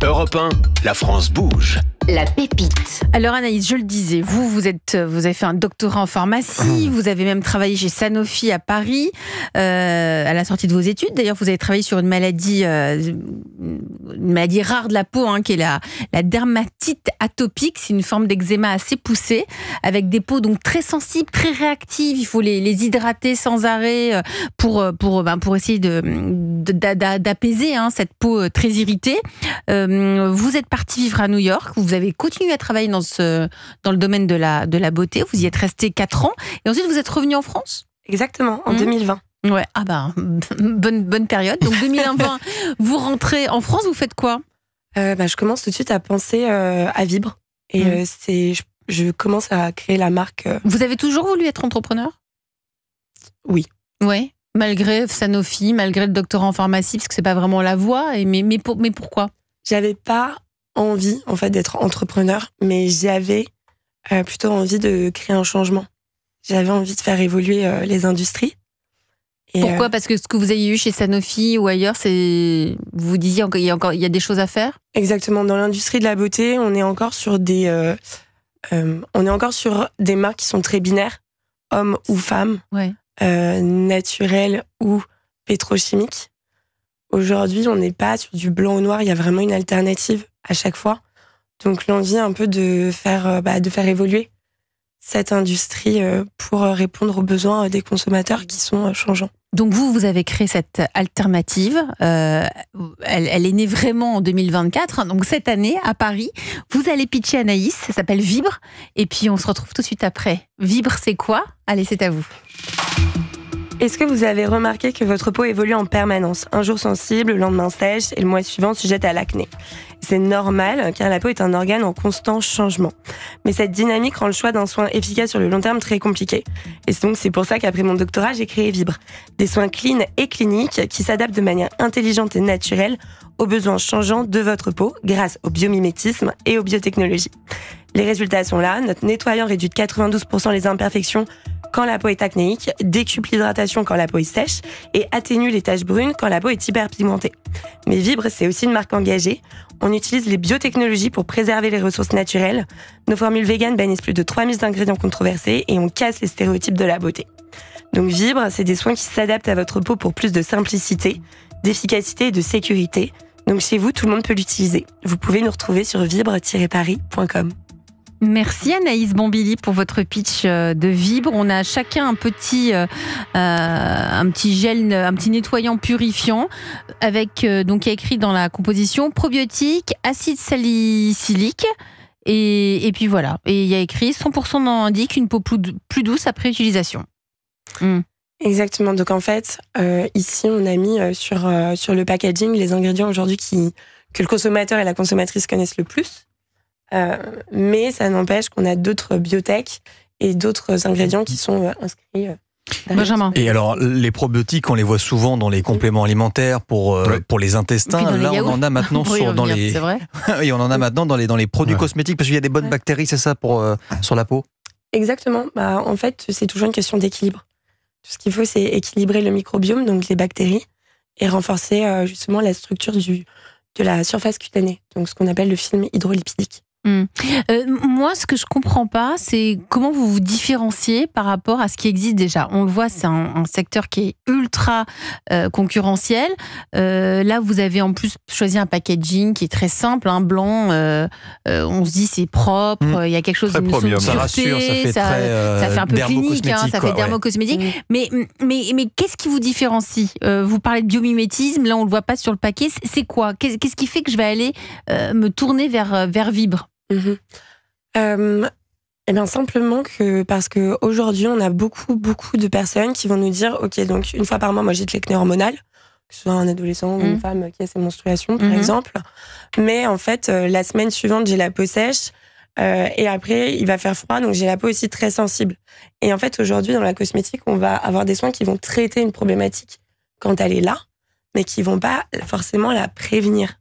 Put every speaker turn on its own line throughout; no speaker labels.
Europe 1, la France bouge.
La pépite.
Alors Anaïs, je le disais, vous avez fait un doctorat en pharmacie, vous avez même travaillé chez Sanofi à Paris, à la sortie de vos études. D'ailleurs, vous avez travaillé sur une maladie rare de la peau, qui est la dermatite atopique. C'est une forme d'eczéma assez poussée, avec des peaux donc très sensibles, très réactives. Il faut les hydrater sans arrêt pour essayer d'apaiser cette peau très irritée. Vous êtes parti vivre à New York. Vous avez continué à travailler dans le domaine de la beauté. Vous y êtes resté 4 ans. Et ensuite, vous êtes revenu en France ?
Exactement, en 2020.
Ouais, bonne période. Donc 2020, vous rentrez en France, vous faites quoi ?
Je commence tout de suite à penser à Vibre. Et je commence à créer la marque.
Vous avez toujours voulu être entrepreneur ?
Oui.
Ouais, malgré Sanofi, malgré le doctorat en pharmacie, parce que c'est pas vraiment la voie. Mais pourquoi ?
J'avais pas envie en fait d'être entrepreneur, mais j'avais plutôt envie de créer un changement. J'avais envie de faire évoluer les industries. Et
pourquoi ? Parce que ce que vous avez eu chez Sanofi ou ailleurs, vous vous disiez il y a des choses à faire ?
Exactement. Dans l'industrie de la beauté, on est encore sur des marques qui sont très binaires, hommes ou femmes,
ouais.
Naturelles ou pétrochimiques. Aujourd'hui, on n'est pas sur du blanc ou noir. Il y a vraiment une alternative à chaque fois. Donc l'envie un peu de faire évoluer cette industrie pour répondre aux besoins des consommateurs qui sont changeants.
Donc vous avez créé cette alternative. Elle est née vraiment en 2024. Donc cette année, à Paris, vous allez pitcher Anaïs. Ça s'appelle Vibre. Et puis on se retrouve tout de suite après. Vibre, c'est quoi ? Allez, c'est à vous.
Est-ce que vous avez remarqué que votre peau évolue en permanence ? Un jour sensible, le lendemain sèche et le mois suivant sujette à l'acné. C'est normal car la peau est un organe en constant changement. Mais cette dynamique rend le choix d'un soin efficace sur le long terme très compliqué. Et donc c'est pour ça qu'après mon doctorat, j'ai créé Vibre. Des soins clean et cliniques qui s'adaptent de manière intelligente et naturelle aux besoins changeants de votre peau grâce au biomimétisme et aux biotechnologies. Les résultats sont là. Notre nettoyant réduit de 92% les imperfections quand la peau est acnéique, décuple l'hydratation quand la peau est sèche et atténue les taches brunes quand la peau est hyperpigmentée. Mais Vibre, c'est aussi une marque engagée. On utilise les biotechnologies pour préserver les ressources naturelles. Nos formules véganes bannissent plus de 3000 ingrédients controversés et on casse les stéréotypes de la beauté. Donc Vibre, c'est des soins qui s'adaptent à votre peau pour plus de simplicité, d'efficacité et de sécurité. Donc chez vous, tout le monde peut l'utiliser. Vous pouvez nous retrouver sur vibre-paris.com.
Merci Anaïs Bombili pour votre pitch de Vibre. On a chacun un petit gel, un petit nettoyant purifiant avec donc il y a écrit dans la composition probiotique, acide salicylique et puis voilà. Et il y a écrit 100% indique une peau plus douce après utilisation.
Exactement. Donc en fait, ici on a mis sur le packaging les ingrédients aujourd'hui que le consommateur et la consommatrice connaissent le plus. Mais ça n'empêche qu'on a d'autres biotech et d'autres ingrédients qui sont inscrits.
Benjamin.
Et alors, les probiotiques, on les voit souvent dans les compléments alimentaires pour les intestins. Là, on en a maintenant
c'est vrai.
Et on en a maintenant dans les produits cosmétiques parce qu'il y a des bonnes bactéries, c'est ça, sur la peau.
Exactement. En fait, c'est toujours une question d'équilibre. Tout ce qu'il faut, c'est équilibrer le microbiome, donc les bactéries, et renforcer justement la structure de la surface cutanée, donc ce qu'on appelle le film hydrolipidique.
Moi, ce que je comprends pas, c'est comment vous vous différenciez par rapport à ce qui existe déjà. On le voit, c'est un secteur qui est ultra concurrentiel. Là, vous avez en plus choisi un packaging qui est très simple, blanc. On se dit c'est propre. Il y a quelque chose de
premium.
Ça
rassure, ça fait
un peu clinique, ça fait dermocosmétique.
Ouais.
Mais qu'est-ce qui vous différencie ? Vous parlez de biomimétisme, là on le voit pas sur le paquet. C'est quoi ? Qu'est-ce qui fait que je vais aller me tourner vers Vibre ?
Simplement parce qu'aujourd'hui, on a beaucoup de personnes qui vont nous dire ok, donc une fois par mois, moi j'ai de l'acné hormonal, que ce soit un adolescent ou une femme qui a ses menstruations, par exemple. Mais en fait, la semaine suivante, j'ai la peau sèche et après, il va faire froid, donc j'ai la peau aussi très sensible. Et en fait, aujourd'hui, dans la cosmétique, on va avoir des soins qui vont traiter une problématique quand elle est là, mais qui vont pas forcément la prévenir.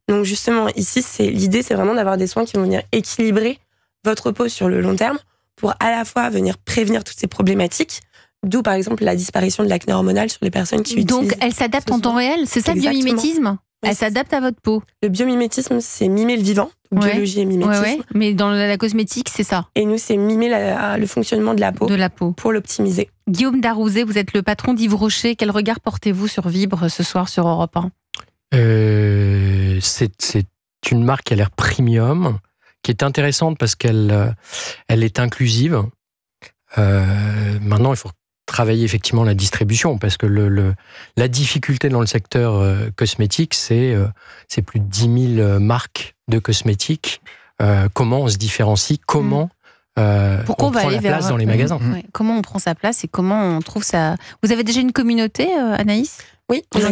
Donc justement, ici, l'idée, c'est vraiment d'avoir des soins qui vont venir équilibrer votre peau sur le long terme pour à la fois venir prévenir toutes ces problématiques, d'où par exemple la disparition de l'acné hormonal sur les personnes qui utilisent.
Donc elle s'adapte en temps réel, c'est ça le biomimétisme ? Elle s'adapte à votre peau.
Le biomimétisme, c'est mimer le vivant, biologie et mimétisme.
Ouais. Mais dans la cosmétique, c'est ça.
Et nous, c'est mimer le fonctionnement de la peau pour l'optimiser.
Guillaume Darouzet, vous êtes le patron d'Yves Rocher. Quel regard portez-vous sur Vibre ce soir sur Europe 1 ?
C'est une marque qui a l'air premium, qui est intéressante parce qu'elle est inclusive. Maintenant, il faut travailler effectivement la distribution parce que la difficulté dans le secteur cosmétique, c'est plus de 10 000 marques de cosmétiques. Comment on se différencie, comment on prend la place dans les magasins.
Comment on prend sa place et comment on trouve ça. Vous avez déjà une communauté, Anaïs ?
Oui, on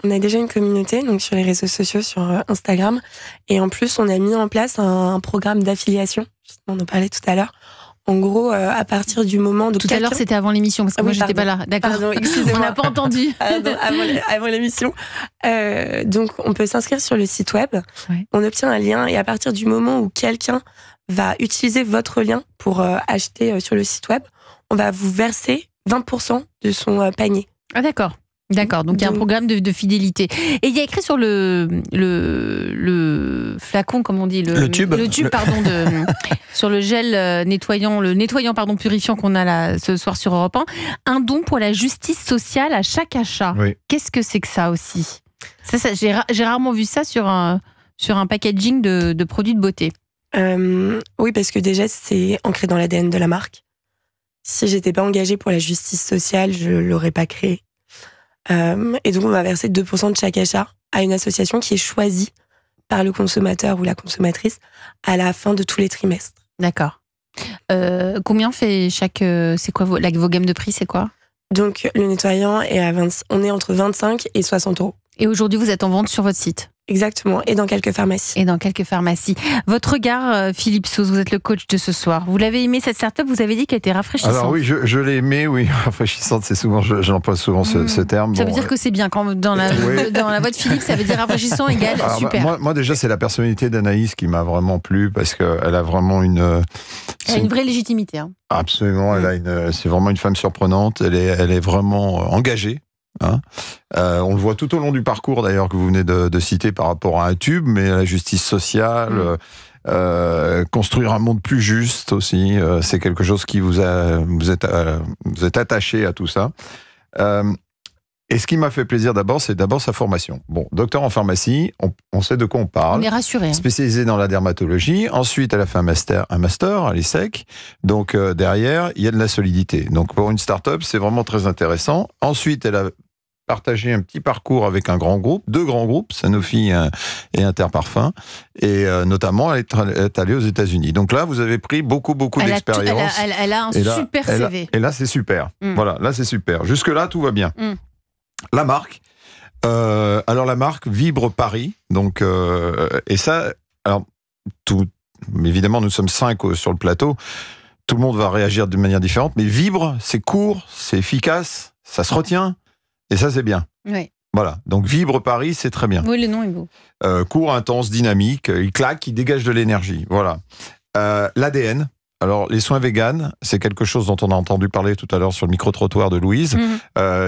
a déjà une communauté donc sur les réseaux sociaux, sur Instagram. Et en plus, on a mis en place un programme d'affiliation. On en parlait tout à l'heure. En gros, à partir du moment...
Tout à l'heure, c'était avant l'émission, parce que moi, j'étais pas là. D'accord.
Pardon, excusez-moi.
On n'a pas entendu.
Avant l'émission. Donc, on peut s'inscrire sur le site web. Ouais. On obtient un lien et à partir du moment où quelqu'un va utiliser votre lien pour acheter sur le site web, on va vous verser 20% de son panier.
Ah, d'accord. D'accord, donc il y a un programme de fidélité. Et il y a écrit sur le flacon, comme on dit, le tube, pardon, sur le gel nettoyant, purifiant qu'on a là ce soir sur Europe 1, un don pour la justice sociale à chaque achat. Oui. Qu'est-ce que c'est que ça aussi ? Ça, j'ai rarement vu ça sur un packaging de produits de beauté.
Oui, parce que déjà, c'est ancré dans l'ADN de la marque. Si j'étais pas engagée pour la justice sociale, je l'aurais pas créé. Et donc on va verser 2% de chaque achat à une association qui est choisie par le consommateur ou la consommatrice à la fin de tous les trimestres.
D'accord. Combien fait chaque... c'est quoi vos gammes de prix, c'est quoi ?
Donc le nettoyant est on est entre 25 et 60 euros.
Et aujourd'hui vous êtes en vente sur votre site ?
Exactement, et dans quelques pharmacies.
Votre regard, Philippe Sauce, vous êtes le coach de ce soir. Vous l'avez aimé cette start-up, vous avez dit qu'elle était rafraîchissante.
Alors oui, je l'ai aimé, oui. Rafraîchissante, c'est souvent, j'emploie souvent ce terme.
Ça veut dire que c'est bien. Quand dans la voix de Philippe, ça veut dire rafraîchissant égale super.
Moi déjà, c'est la personnalité d'Anaïs qui m'a vraiment plu parce qu'elle a vraiment une
vraie légitimité. Hein.
Absolument, c'est vraiment une femme surprenante. Elle est vraiment engagée. On le voit tout au long du parcours d'ailleurs que vous venez de citer par rapport à un tube, mais la justice sociale, construire un monde plus juste aussi, c'est quelque chose qui vous êtes attaché à tout ça. Et ce qui m'a fait plaisir c'est d'abord sa formation. Bon, docteur en pharmacie, on sait de quoi on parle.
On est rassuré.
Spécialisée dans la dermatologie. Ensuite, elle a fait un master à l'ESSEC. Donc, derrière, il y a de la solidité. Donc, pour une start-up, c'est vraiment très intéressant. Ensuite, elle a partagé un petit parcours avec deux grands groupes, Sanofi et Interparfums. Et notamment, elle est allée aux États-Unis. Donc là, vous avez pris beaucoup d'expérience.
Elle a un super CV.
Et là, c'est super. Voilà, là, c'est super. Jusque-là, tout va bien. La marque, alors la marque Vibre Paris, donc et ça, alors évidemment nous sommes 5 sur le plateau, tout le monde va réagir de manière différente, mais Vibre, c'est court, c'est efficace, ça se retient et ça c'est bien.
Oui.
Voilà, donc Vibre Paris, c'est très bien.
Oui, le nom est beau.
Court, intense, dynamique, il claque, il dégage de l'énergie. Voilà. L'ADN. Alors, les soins véganes, c'est quelque chose dont on a entendu parler tout à l'heure sur le micro-trottoir de Louise.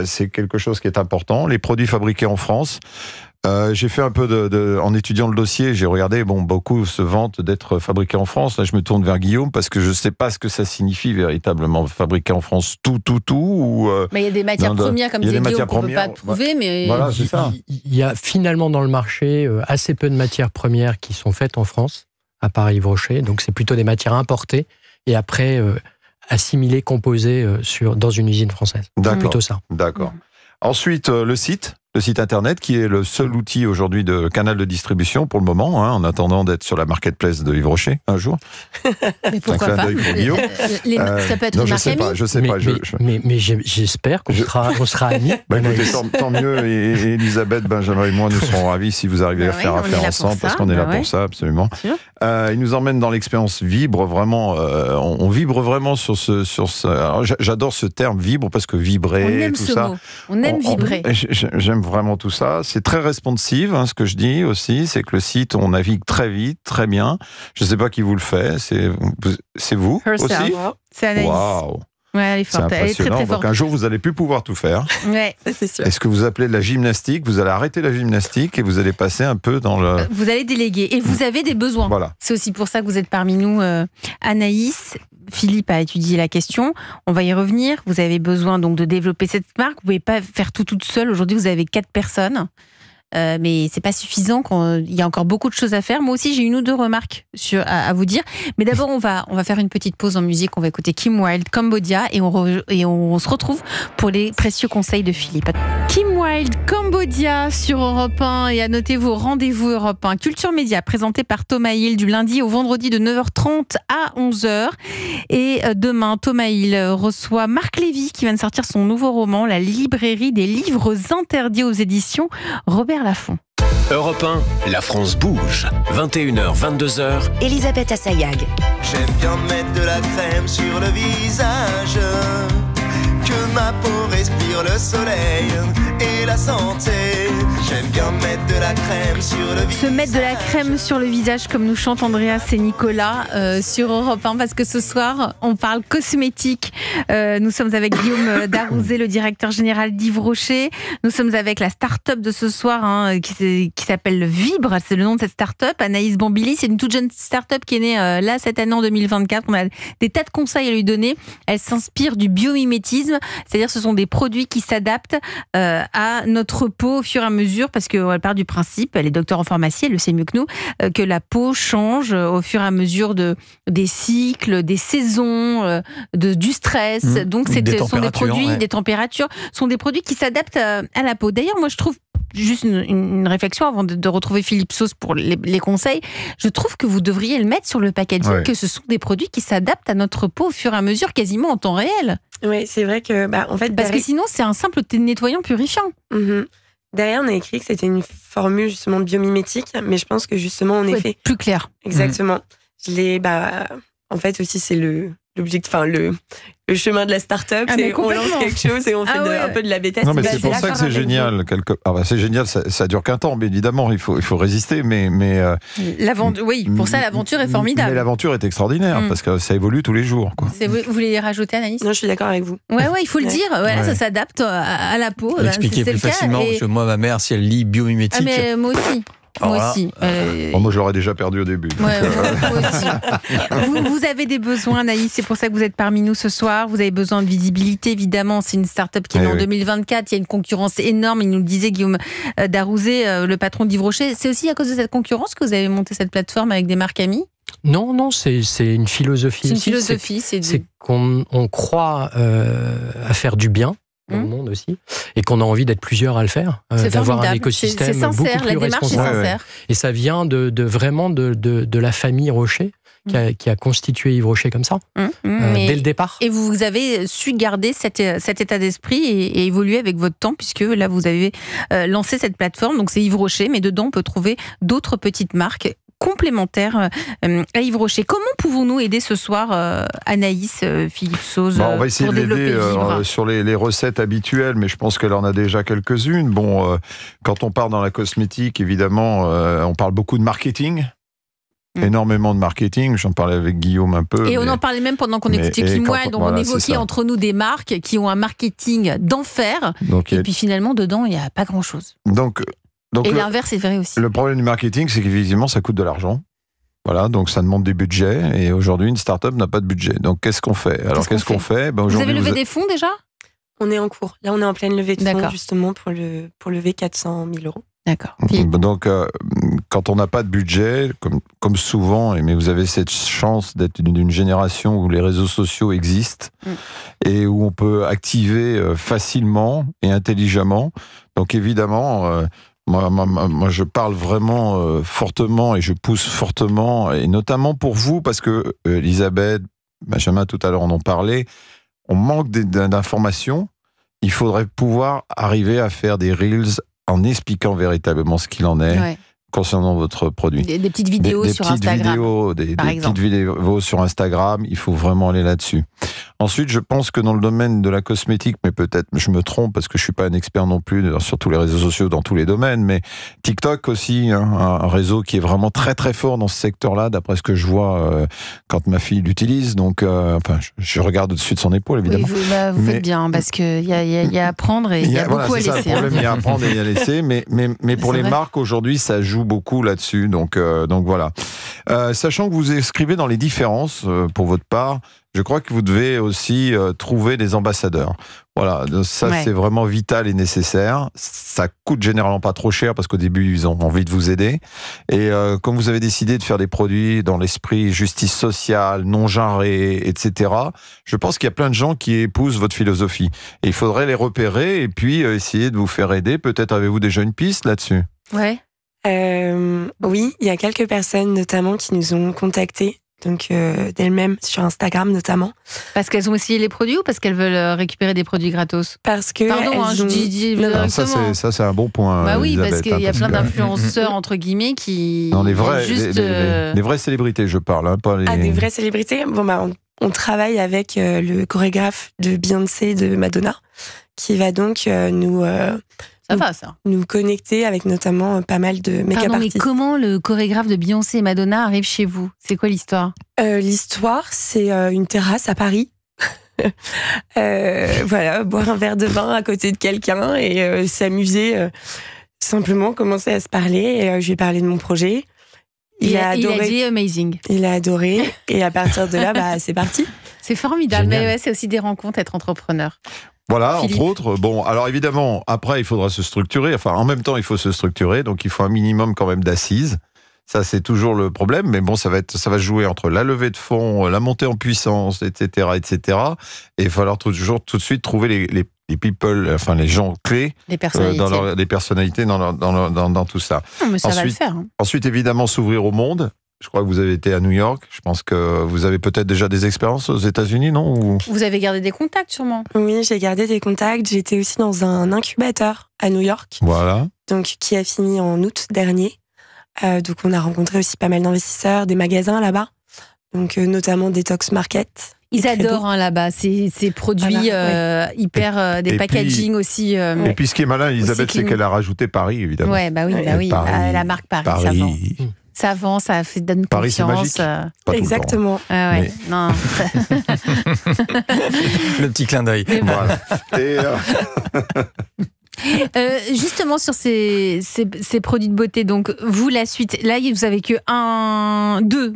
C'est quelque chose qui est important. Les produits fabriqués en France. J'ai fait un peu en étudiant le dossier, j'ai regardé, beaucoup se vantent d'être fabriqués en France. Là, je me tourne vers Guillaume parce que je ne sais pas ce que ça signifie véritablement, fabriqué en France, tout.
Mais il y a des matières premières, comme disait Guillaume, qu'on ne peut pas trouver, mais...
Voilà, c'est ça.
Il y a finalement dans le marché assez peu de matières premières qui sont faites en France, à part Yves Rocher. Donc, c'est plutôt des matières importées et après assimilées, composées dans une usine française.
D'accord.
Plutôt ça.
D'accord. Ensuite, le site internet qui est le seul outil aujourd'hui de canal de distribution pour le moment, en attendant d'être sur la marketplace de Yves Rocher un jour.
Mais pourquoi pas ça peut être une marque amie.
Je sais pas.
Mais j'espère qu'on sera amis.
Écoutez, tant mieux. Et Elisabeth, Benjamin et moi, nous serons ravis si vous arrivez à faire affaire ensemble, parce qu'on est là pour ça, absolument. Il nous emmène dans l'expérience Vibre, vraiment. On vibre vraiment sur ce. Alors, j'adore ce terme Vibre parce que vibrer, tout ça.
On aime vibrer.
J'aime vraiment tout ça. C'est très responsive, ce que je dis aussi. C'est que le site, on navigue très vite, très bien. Je ne sais pas qui vous le fait. C'est vous aussi.
C'est Anaïs.
Waouh.
Ouais, elle est
C'est
forte. Elle est très
impressionnant.
très forte.
Donc un jour, vous n'allez plus pouvoir tout faire.
Ouais.
Ça, c'est sûr.
Et ce que vous appelez de la gymnastique, vous allez arrêter la gymnastique et vous allez passer un peu dans le...
Vous allez déléguer et vous avez des besoins.
Voilà.
C'est aussi pour ça que vous êtes parmi nous, Anaïs. Philippe a étudié la question. On va y revenir. Vous avez besoin donc de développer cette marque. Vous pouvez pas faire tout toute seule. Aujourd'hui, vous avez 4 personnes. Mais c'est pas suffisant. Il y a encore beaucoup de choses à faire. Moi aussi, j'ai une ou deux remarques à vous dire. Mais d'abord, on va faire une petite pause en musique. On va écouter Kim Wilde, Cambodia, et on se retrouve pour les précieux conseils de Philippe. Kim Wilde, Cambodia sur Europe 1. Et à noter vos rendez-vous Europe 1. Culture Média, présenté par Thomas Hill du lundi au vendredi de 9h30 à 11h. Et demain, Thomas Hill reçoit Marc Lévy qui vient de sortir son nouveau roman, La librairie des livres interdits aux éditions Robert Laffont.
Europe 1, la France bouge. 21h, 22h.
Elisabeth Assayag.
J'aime bien mettre de la crème sur le visage, que ma peau respire le soleil et la santé. J'aime bien mettre de la crème sur le visage.
Se mettre de la crème sur le visage, comme nous chantent Andreas et Nicolas sur Europe 1, parce que ce soir, on parle cosmétique. Nous sommes avec Guillaume Darouzé, le directeur général d'Yves Rocher. Nous sommes avec la start-up de ce soir, qui s'appelle Vibre. C'est le nom de cette start-up. Anaïs Bambili, c'est une toute jeune start-up qui est née là cette année en 2024. On a des tas de conseils à lui donner. Elle s'inspire du biomimétisme, c'est-à-dire ce sont des produits qui s'adaptent à notre peau au fur et à mesure, parce qu'elle part du principe, elle est docteur en pharmacie, elle le sait mieux que nous, que la peau change au fur et à mesure des cycles, des saisons, du stress. Donc ce sont des produits, des températures, sont des produits qui s'adaptent à la peau. D'ailleurs, moi je trouve, juste une réflexion avant de retrouver Philippe Sauce pour les conseils, je trouve que vous devriez le mettre sur le packaging, que ce sont des produits qui s'adaptent à notre peau au fur et à mesure, quasiment en temps réel.
Oui, c'est vrai que, en fait,
parce que sinon c'est un simple nettoyant purifiant.
Derrière, on a écrit que c'était une formule justement biomimétique, mais je pense que justement, en effet,
plus clair.
Exactement. En fait aussi, c'est l'objectif, le chemin de la start-up, c'est qu'on lance quelque chose et on fait un peu de la bêta.
Non, mais c'est pour ça que c'est génial. C'est génial, ça dure qu'un temps, mais évidemment, il faut résister. Mais
pour ça, l'aventure est formidable.
Mais l'aventure est extraordinaire, parce que ça évolue tous les jours. Quoi.
Vous voulez rajouter, Anaïs ?
Non, je suis d'accord avec vous.
Ouais, il faut le dire. Ça s'adapte à la peau.
Expliquer plus facilement, parce que moi, ma mère, si elle lit biomimétique...
Ah, mais moi aussi. Moi aussi.
Moi, je l'aurais déjà perdu au début.
Moi aussi. Vous avez des besoins, Anaïs, c'est pour ça que vous êtes parmi nous ce soir. Vous avez besoin de visibilité, évidemment. C'est une start-up qui est née en 2024. Il y a une concurrence énorme. Il nous le disait, Guillaume Darouzé, le patron d'Yves Rocher. C'est aussi à cause de cette concurrence que vous avez monté cette plateforme avec des marques amies ?
Non, c'est une philosophie.
C'est une philosophie.
C'est qu'on croit à faire du bien dans le monde aussi, et qu'on a envie d'être plusieurs à le faire, d'avoir un écosystème beaucoup plus responsable. Et ça vient vraiment de la famille Rocher, qui a constitué Yves Rocher comme ça, dès le départ.
Et vous avez su garder cet état d'esprit et évoluer avec votre temps, puisque là, vous avez lancé cette plateforme, donc c'est Yves Rocher, mais dedans, on peut trouver d'autres petites marques complémentaires à Yves Rocher. Comment pouvons-nous aider ce soir Anaïs, Philippe Sauce,
on va essayer de l'aider sur les recettes habituelles, mais je pense qu'elle en a déjà quelques-unes. Quand on part dans la cosmétique, évidemment, on parle beaucoup de marketing. Énormément de marketing, j'en parlais avec Guillaume un peu.
Et on en parlait même pendant qu'on écoutait Kim Wilde, donc on évoquait entre nous des marques qui ont un marketing d'enfer, et puis finalement dedans il n'y a pas grand-chose. Et l'inverse est vrai aussi.
Le problème du marketing, c'est qu'évidemment, ça coûte de l'argent. Voilà, donc ça demande des budgets. Et aujourd'hui, une start-up n'a pas de budget. Donc, qu'est-ce qu'on fait ? Alors, qu'est-ce qu'on fait ?
Vous avez levé des fonds déjà ?
On est en cours. Là, on est en pleine levée de fonds, justement, pour lever 400 000 euros.
D'accord.
Donc, quand on n'a pas de budget, comme souvent, mais vous avez cette chance d'être d'une génération où les réseaux sociaux existent et où on peut activer facilement et intelligemment. Donc, évidemment... Moi, je parle vraiment fortement et je pousse fortement, et notamment pour vous, parce que Elisabeth, Benjamin, tout à l'heure, on en parlait, on manque d'informations. Il faudrait pouvoir arriver à faire des reels en expliquant véritablement ce qu'il en est, concernant votre produit.
Des petites vidéos sur Instagram.
Des petites vidéos sur Instagram, il faut vraiment aller là-dessus. Ensuite, je pense que dans le domaine de la cosmétique, mais peut-être je me trompe parce que je suis pas un expert non plus sur tous les réseaux sociaux dans tous les domaines, mais TikTok aussi, hein, un réseau qui est vraiment très très fort dans ce secteur-là, d'après ce que je vois quand ma fille l'utilise. Donc, enfin, je regarde au-dessus de son épaule, évidemment.
Oui, vous faites bien, parce qu'il y a à apprendre et il y a beaucoup à laisser.
C'est ça le problème, il y a à apprendre et il y a à laisser. Mais pour les marques, aujourd'hui, ça joue beaucoup là-dessus. Donc voilà. Sachant que vous écrivez dans les différences, pour votre part, je crois que vous devez aussi trouver des ambassadeurs. Voilà, ça c'est vraiment vital et nécessaire. Ça coûte généralement pas trop cher parce qu'au début ils ont envie de vous aider. Et comme vous avez décidé de faire des produits dans l'esprit justice sociale, non genré, etc., je pense qu'il y a plein de gens qui épousent votre philosophie. Et il faudrait les repérer et puis essayer de vous faire aider. Peut-être avez-vous déjà une piste là-dessus ?
Ouais.
Oui, il y a quelques personnes notamment qui nous ont contactés. Donc d'elles-mêmes sur Instagram notamment.
Parce qu'elles ont essayé les produits ou parce qu'elles veulent récupérer des produits gratos ?
Parce que
je dis
ça c'est un bon point.
Bah oui,
Elisabeth,
parce qu'il y a plein d'influenceurs entre guillemets qui.
Non, les vraies célébrités, je parle, hein, pas les.
Ah, des vraies célébrités. Bon bah on travaille avec le chorégraphe de Beyoncé et de Madonna, qui va donc nous connecter avec notamment pas mal de make-up artistes.
Mais comment le chorégraphe de Beyoncé et Madonna arrive chez vous ? C'est quoi l'histoire ?
L'histoire, c'est une terrasse à Paris. Voilà, boire un verre de vin à côté de quelqu'un et s'amuser, simplement commencer à se parler. Et, je lui ai parlé de mon projet. Il a adoré.
Il a dit amazing.
Il a adoré. Et à partir de là, c'est parti.
C'est formidable. Génial. Mais ouais, c'est aussi des rencontres, être entrepreneur.
Voilà, Philippe. Entre autres. Bon, alors évidemment, après, il faudra se structurer. Enfin, en même temps, il faut se structurer. Donc, il faut un minimum quand même d'assises. Ça, c'est toujours le problème. Mais bon, ça va jouer entre la levée de fonds, la montée en puissance, etc., etc. Et il va falloir toujours tout de suite trouver les people, enfin les gens clés,
les personnalités,
les personnalités dans tout ça.
Non, mais ça va le faire. Hein.
Ensuite, évidemment, s'ouvrir au monde. Je crois que vous avez été à New York. Je pense que vous avez peut-être déjà des expériences aux États-Unis, non ? Ou...
Vous avez gardé des contacts, sûrement ?
Oui, j'ai gardé des contacts. J'étais aussi dans un incubateur à New York.
Voilà.
Donc, qui a fini en août dernier. Donc, on a rencontré aussi pas mal d'investisseurs, des magasins là-bas. Donc, notamment Detox Market.
Ils adorent là-bas ces produits hyper des packaging aussi.
Et puis, ce qui est malin, Elisabeth, c'est qu'elle a rajouté Paris, évidemment.
Ouais, bah oui. Paris, la marque Paris. Ça vend, ça fait donne
Paris,
confiance.
C'est magique. Pas
exactement.
Ah ouais. Mais... Non.
Le petit clin d'œil.
Voilà. Et
justement sur ces produits de beauté, donc vous la suite, là vous avez que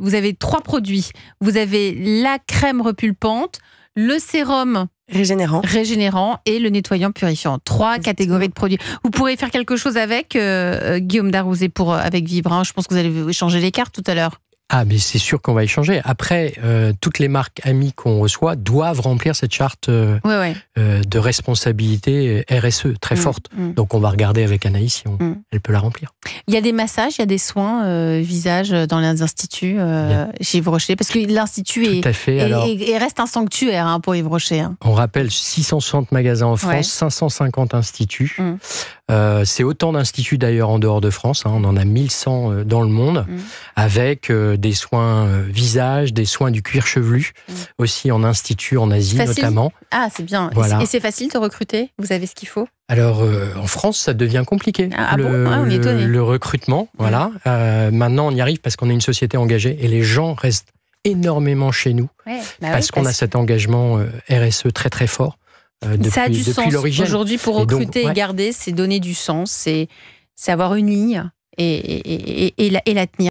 vous avez 3 produits. Vous avez la crème repulpante, le sérum régénérant et le nettoyant purifiant. 3 catégories de produits. Vous pourrez faire quelque chose avec Guillaume Darrouzé avec Vibra. Je pense que vous allez échanger les cartes tout à l'heure.
Ah, mais c'est sûr qu'on va échanger. Après, toutes les marques amies qu'on reçoit doivent remplir cette charte de responsabilité RSE très forte. Donc, on va regarder avec Anaïs si elle peut la remplir.
Il y a des massages, il y a des soins visage dans les instituts chez Yves Rocher, parce que l'institut reste un sanctuaire pour Yves Rocher. Hein.
On rappelle 660 magasins en France, 550 instituts. C'est autant d'instituts d'ailleurs en dehors de France. On en a 1100 dans le monde, avec des soins visage, des soins du cuir chevelu, aussi en institut en Asie notamment.
Ah, c'est bien. Voilà. Et c'est facile de recruter ? Vous avez ce qu'il faut ?
Alors, en France, ça devient compliqué.
On est étonné.
Le recrutement, voilà. Maintenant, on y arrive parce qu'on est une société engagée et les gens restent énormément chez nous parce qu'on a cet engagement RSE très très fort.
Ça a du sens.
L'origine.
Aujourd'hui, pour recruter et garder, c'est donner du sens, c'est avoir une ligne et la tenir.